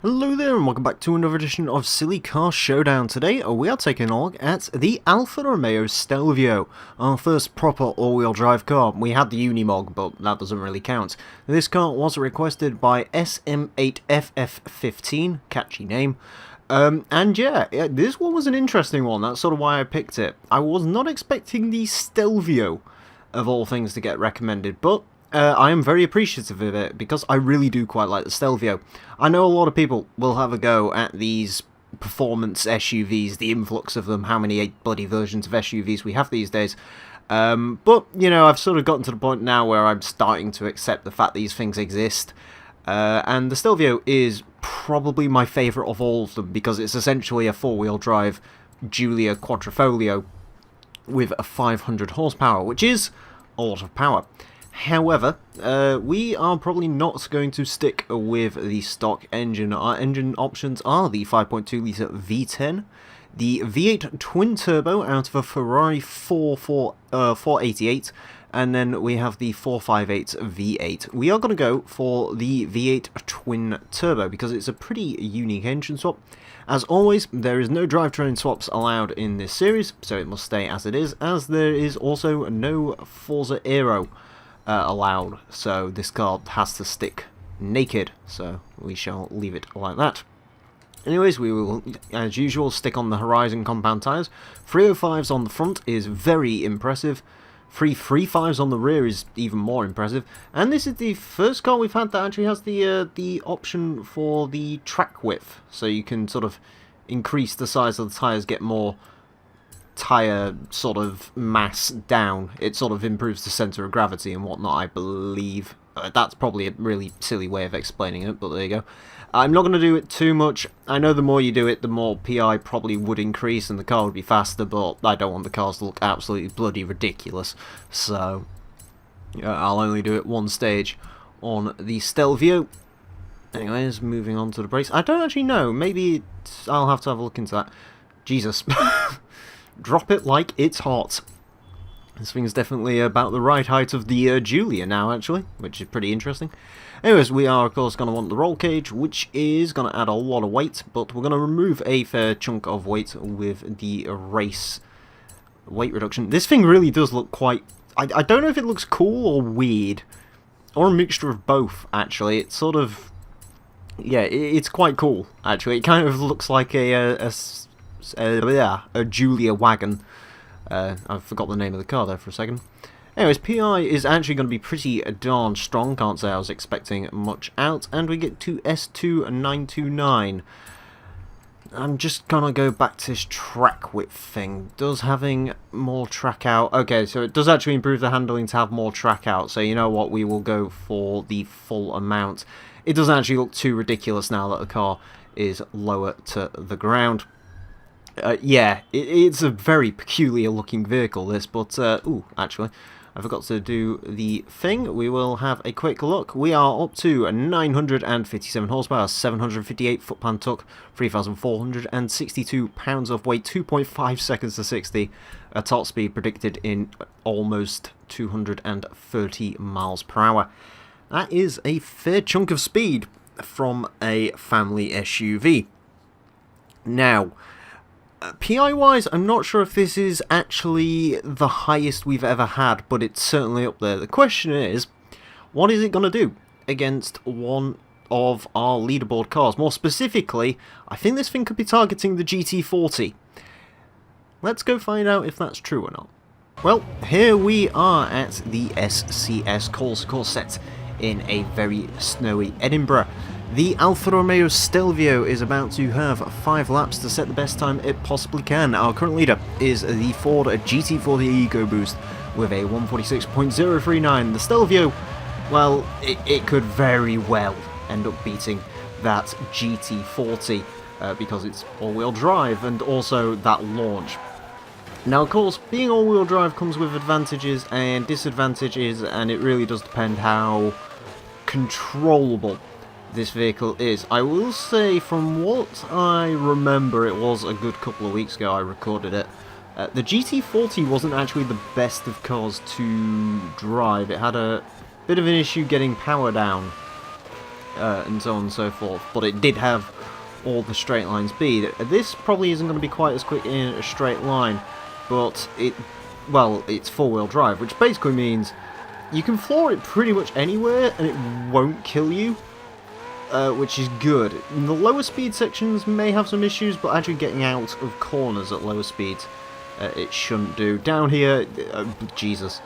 Hello there and welcome back to another edition of Silly Car Showdown. Today we are taking a look at the Alfa Romeo Stelvio, our first proper all-wheel drive car. We had the Unimog, but that doesn't really count. This car was requested by SM8FF15, catchy name. And yeah, this one was an interesting one, that's sort of why I picked it. I was not expecting the Stelvio, of all things, to get recommended, but I am very appreciative of it because I really do quite like the Stelvio. I know a lot of people will have a go at these performance SUVs, the influx of them, how many bloody versions of SUVs we have these days. But, you know, I've sort of gotten to the point now where I'm starting to accept the fact these things exist. And the Stelvio is probably my favourite of all of them because it's essentially a four-wheel drive Giulia Quadrifoglio with a 500 horsepower, which is a lot of power. However, we are probably not going to stick with the stock engine. Our engine options are the 5.2 litre V10, the V8 twin-turbo out of a Ferrari 488, and then we have the 458 V8. We are going to go for the V8 twin-turbo because it's a pretty unique engine swap. As always, there is no drivetrain swaps allowed in this series, so it must stay as it is, as there is also no Forza Aero allowed, so this car has to stick naked, so we shall leave it like that. Anyways, we will, as usual, stick on the Horizon compound tyres. 305s on the front is very impressive. 335s on the rear is even more impressive. And this is the first car we've had that actually has the option for the track width, so you can sort of increase the size of the tyres, get more tyre sort of mass down. It sort of improves the centre of gravity and whatnot, I believe. That's probably a really silly way of explaining it, but there you go. I'm not going to do it too much. I know the more you do it, the more PI probably would increase and the car would be faster, but I don't want the cars to look absolutely bloody ridiculous. So, I'll only do it one stage on the Stelvio. Anyways, moving on to the brakes. I don't actually know. Maybe I'll have to have a look into that. Jesus. Drop it like it's hot. This thing's definitely about the right height of the Giulia now, actually, which is pretty interesting. Anyways, we are, of course, going to want the roll cage, which is going to add a lot of weight, but we're going to remove a fair chunk of weight with the race weight reduction. This thing really does look quite... I don't know if it looks cool or weird, or a mixture of both, actually. It's sort of... yeah, it's quite cool, actually. It kind of looks like a Giulia wagon. I forgot the name of the car there for a second. Anyways, PI is actually going to be pretty darn strong. Can't say I was expecting much out. And we get to S2929. I'm just going to go back to this track width thing. Does having more track out... okay, so it does actually improve the handling to have more track out. So you know what? We will go for the full amount. It doesn't actually look too ridiculous now that the car is lower to the ground. Yeah, it's a very peculiar looking vehicle, this, but, ooh, actually, I forgot to do the thing. We will have a quick look. We are up to 957 horsepower, 758 foot-pound torque, 3,462 pounds of weight, 2.5 seconds to 60, a top speed predicted in almost 230 miles per hour. That is a fair chunk of speed from a family SUV. Now, PI-wise, I'm not sure if this is actually the highest we've ever had, but it's certainly up there. The question is, what is it going to do against one of our leaderboard cars? More specifically, I think this thing could be targeting the GT40. Let's go find out if that's true or not. Well, here we are at the SCS course set in a very snowy Edinburgh. The Alfa Romeo Stelvio is about to have 5 laps to set the best time it possibly can. Our current leader is the Ford GT40 Ecoboost with a 146.039. The Stelvio, well, it could very well end up beating that GT40 because it's all-wheel drive and also that launch. Now, of course, being all-wheel drive comes with advantages and disadvantages, and it really does depend how controllable this vehicle is. I will say, from what I remember, it was a good couple of weeks ago I recorded it. The GT40 wasn't actually the best of cars to drive. It had a bit of an issue getting power down. and so on and so forth, but it did have all the straight line speed. This probably isn't going to be quite as quick in a straight line, but it's four-wheel drive, which basically means you can floor it pretty much anywhere and it won't kill you, which is good. The lower speed sections may have some issues, but actually getting out of corners at lower speeds, it shouldn't do. Down here, Jesus.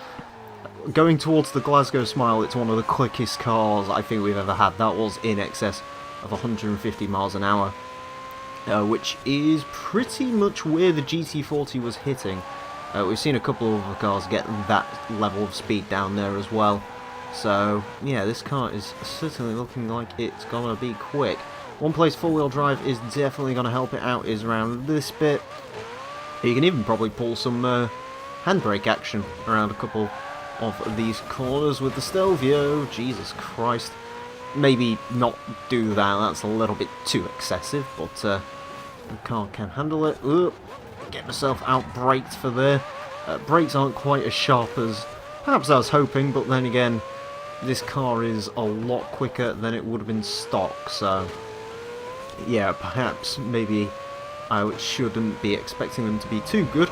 Going towards the Glasgow Smile, it's one of the quickest cars I think we've ever had. That was in excess of 150 miles an hour, which is pretty much where the GT40 was hitting. We've seen a couple of other cars get that level of speed down there as well. So, yeah, this car is certainly looking like it's going to be quick. One place four-wheel drive is definitely going to help it out is around this bit. You can even probably pull some handbrake action around a couple of these corners with the Stelvio. Jesus Christ. Maybe not do that, that's a little bit too excessive, but the car can handle it. Ooh, get myself out-braked for there. Brakes aren't quite as sharp as perhaps I was hoping, but then again, this car is a lot quicker than it would have been stock, so yeah, perhaps, maybe I shouldn't be expecting them to be too good.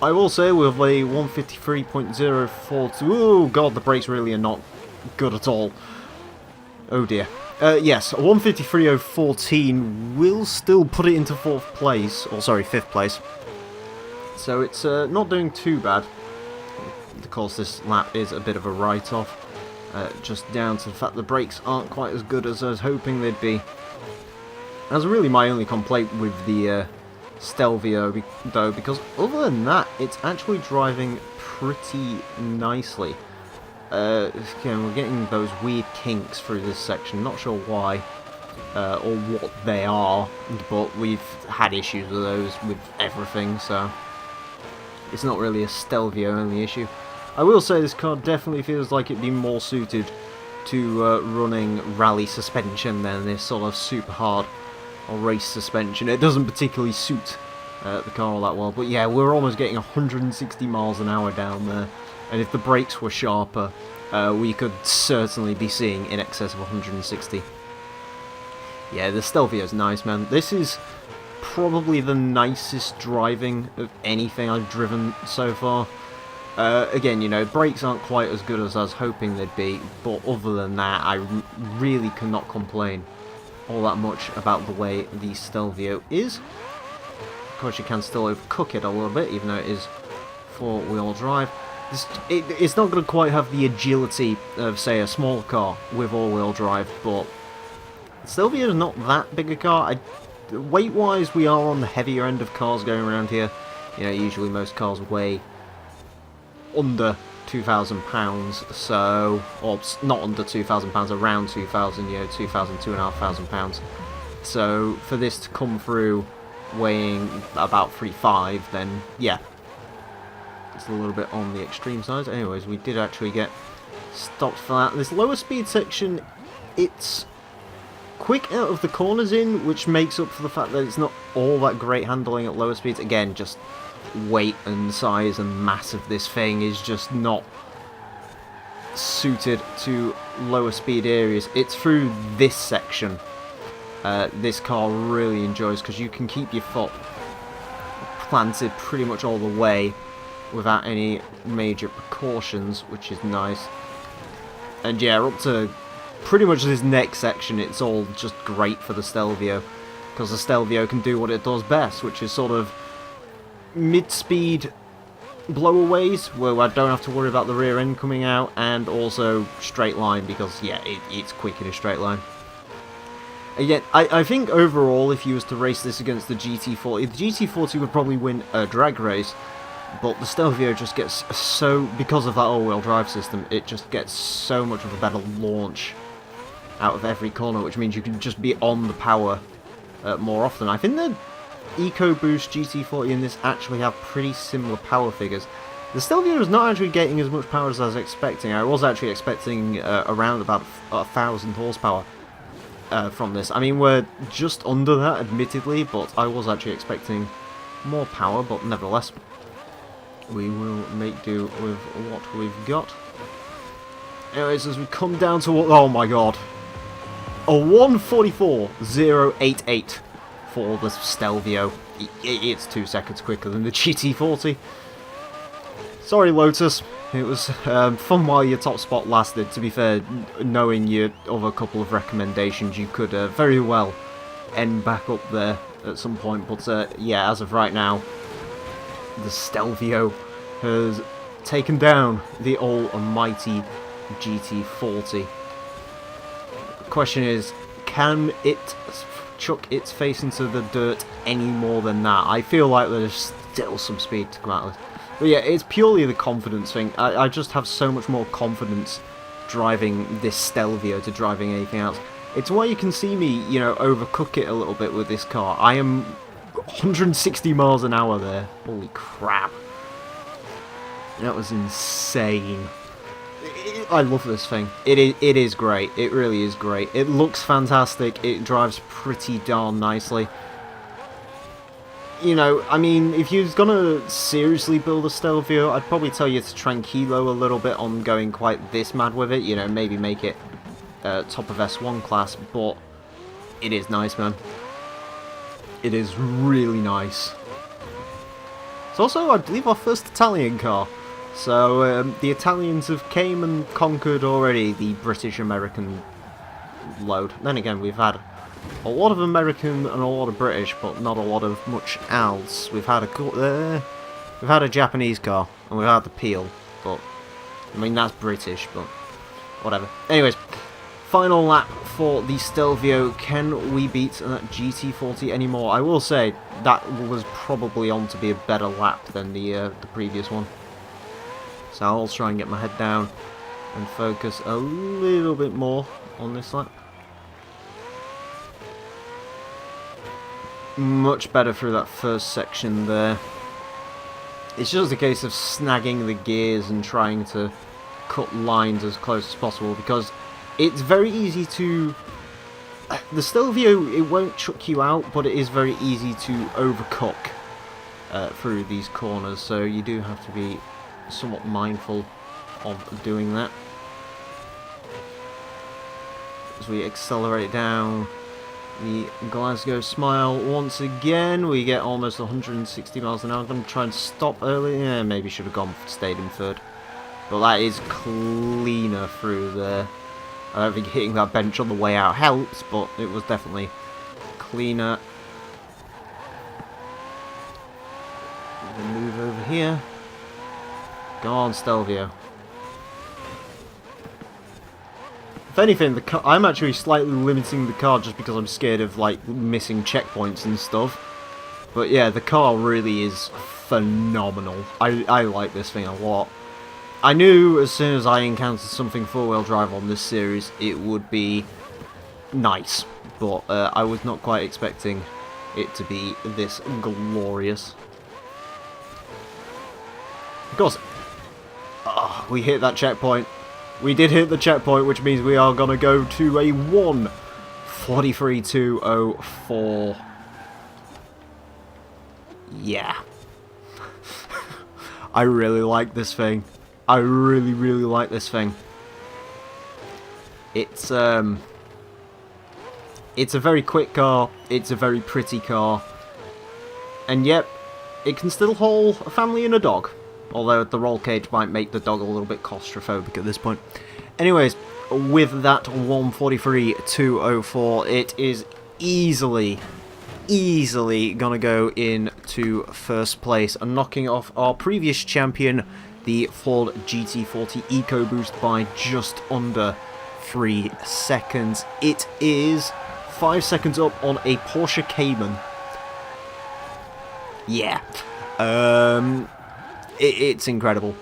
I will say with a 153.042, oh god, the brakes really are not good at all. Oh dear. Yes, 153.014 will still put it into 4th place, or sorry, 5th place. So it's not doing too bad. Of course, this lap is a bit of a write-off, just down to the fact the brakes aren't quite as good as I was hoping they'd be. That's really my only complaint with the Stelvio, though, because other than that, it's actually driving pretty nicely. Again, we're getting those weird kinks through this section, not sure why or what they are, but we've had issues with those with everything, so it's not really a Stelvio only issue. I will say this car definitely feels like it'd be more suited to running rally suspension than this sort of super hard or race suspension. It doesn't particularly suit the car all that well, but yeah, we're almost getting 160 miles an hour down there. And if the brakes were sharper, we could certainly be seeing in excess of 160. Yeah, the Stelvio's nice, man. This is probably the nicest driving of anything I've driven so far. Again, you know, brakes aren't quite as good as I was hoping they'd be, but other than that, I really cannot complain all that much about the way the Stelvio is. Of course, you can still overcook it a little bit, even though it is four-wheel drive. It's not going to quite have the agility of, say, a small car with all-wheel drive, but Stelvio is not that big a car. Weight-wise, we are on the heavier end of cars going around here. You know, usually most cars weigh under £2,000, so, or not under £2,000, around 2,000, you know, 2,000, £2,500. So for this to come through weighing about 3.5, then yeah, it's a little bit on the extreme side. Anyways, we did actually get stopped for that. This lower speed section, it's quick out of the corners in, which makes up for the fact that it's not all that great handling at lower speeds. Again, just weight and size and mass of this thing is just not suited to lower speed areas. It's through this section this car really enjoys, because you can keep your foot planted pretty much all the way without any major precautions, which is nice. And yeah, up to pretty much this next section, it's all just great for the Stelvio, because the Stelvio can do what it does best, which is sort of mid-speed blowaways, where I don't have to worry about the rear end coming out, and also straight line, because yeah, it's quick in a straight line. Again, I think overall, if you was to race this against the GT40, the GT40 would probably win a drag race, but the Stelvio just gets so, because of that all-wheel drive system, it just gets so much of a better launch out of every corner, which means you can just be on the power more often. I think the Ecoboost GT40 and this actually have pretty similar power figures. The Stelvio is not actually getting as much power as I was expecting. I was actually expecting around about 1,000 horsepower from this. I mean, we're just under that, admittedly, but I was actually expecting more power, but nevertheless, we will make do with what we've got. Anyways, as we come down to what... Oh my god. a 1:44.088 for the Stelvio. It's 2 seconds quicker than the GT40. Sorry, Lotus. It was fun while your top spot lasted. To be fair, knowing your other couple of recommendations, you could very well end back up there at some point. But yeah, as of right now, the Stelvio has taken down the almighty GT40. The question is, can it chuck its face into the dirt any more than that? I feel like there's still some speed to come out of this. But yeah, it's purely the confidence thing. I just have so much more confidence driving this Stelvio to driving anything else. It's why you can see me, you know, overcook it a little bit with this car. I am 160 miles an hour there. Holy crap. That was insane. I love this thing. It is great. It really is great. It looks fantastic. It drives pretty darn nicely. You know, I mean, if you're gonna seriously build a Stelvio, I'd probably tell you to tranquilo a little bit on going quite this mad with it. You know, maybe make it top of S1 class, but it is nice, man. It is really nice. It's also, I believe, our first Italian car. So, the Italians have came and conquered already the British-American load. Then again, we've had a lot of American and a lot of British, but not a lot of much else. We've had a Japanese car, and we've had the Peel, but I mean that's British, but whatever. Anyways, final lap for the Stelvio. Can we beat that GT40 anymore? I will say that was probably on to be a better lap than the previous one. So I'll try and get my head down and focus a little bit more on this lap. Much better through that first section there. It's just a case of snagging the gears and trying to cut lines as close as possible, because it's very easy to... The Stelvio, it won't chuck you out, but it is very easy to overcook through these corners, so you do have to be somewhat mindful of doing that. As we accelerate down the Glasgow Smile once again, we get almost 160 miles an hour. I'm going to try and stop early. Yeah, maybe should have stayed in third. But that is cleaner through there. I don't think hitting that bench on the way out helps, but it was definitely cleaner. We'll move over here. Go on, Stelvio. If anything, I'm actually slightly limiting the car just because I'm scared of like missing checkpoints and stuff. But yeah, the car really is phenomenal. I like this thing a lot. I knew as soon as I encountered something four-wheel drive on this series, it would be nice. But I was not quite expecting it to be this glorious. Of course, we hit that checkpoint. We did hit the checkpoint, which means we are going to go to a 1:43.204. Yeah. I really like this thing. I really, really like this thing. It's a very quick car. It's a very pretty car. And yep, it can still haul a family and a dog. Although the roll cage might make the dog a little bit claustrophobic at this point. Anyways, with that 1:43.204, it is easily gonna go into first place and knocking off our previous champion, the Ford GT40 Ecoboost, by just under 3 seconds. It is 5 seconds up on a Porsche Cayman. Yeah. It's incredible.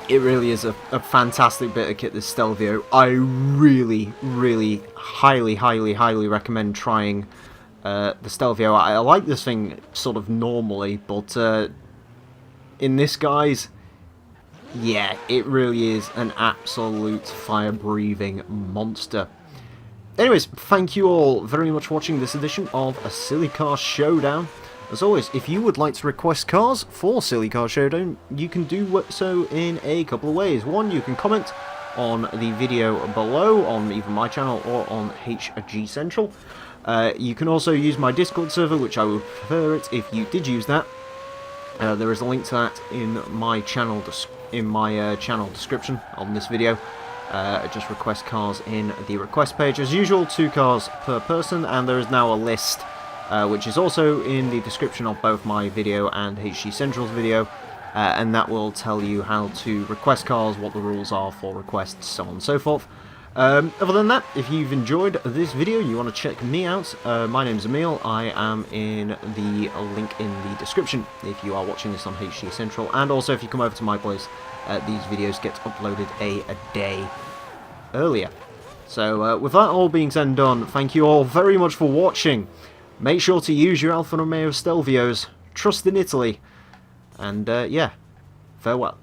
It really is a fantastic bit of kit, this Stelvio. I really, really, highly recommend trying the Stelvio. I like this thing sort of normally, but in this, guys, yeah, it really is an absolute fire-breathing monster. Anyways, thank you all very much for watching this edition of a Silly Car Showdown. As always, if you would like to request cars for Silly Car Showdown, you can do so in a couple of ways. One, you can comment on the video below, on either my channel or on HG Central. You can also use my Discord server, which I would prefer it if you did use that. There is a link to that in my channel description on this video. Just request cars in the request page. As usual, 2 cars per person, and there is now a list which is also in the description of both my video and HG Central's video, and that will tell you how to request cars, what the rules are for requests, so on and so forth. Other than that, if you've enjoyed this video, you want to check me out, my name's Emile. I am in the link in the description if you are watching this on HG Central, and also if you come over to my place, these videos get uploaded a day earlier. So with that all being said and done, thank you all very much for watching. Make sure to use your Alfa Romeo Stelvios, trust in Italy, and yeah, farewell.